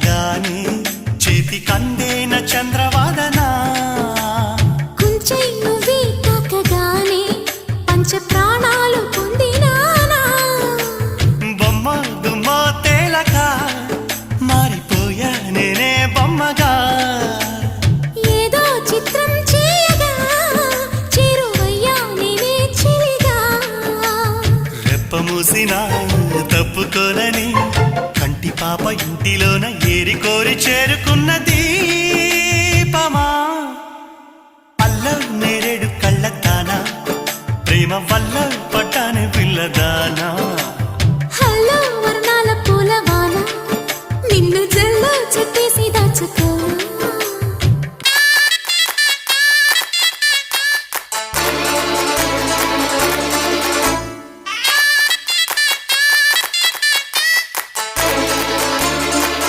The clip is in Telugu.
వినగానే చేతి కందేన చంద్రవాదన కుంచెయ్యి తాకగానే పంచ ప్రాణాలు పొందినానా బొమ్మ దుమ్మ తేలక మారిపోయా నేనే బొమ్మగా ఏదో చిత్రం చేయగా చేరువయ్యా నేనే చిలిగా రెప్ప మూసిన తప్పుకోనని కంటి పాప ఇంటిలోన ఏరి కోరి చేరుకున్న దీపమా అల్లం నేరేడు కళ్ళతానా ప్రేమ వల్ల పట్టానే పిల్లదానా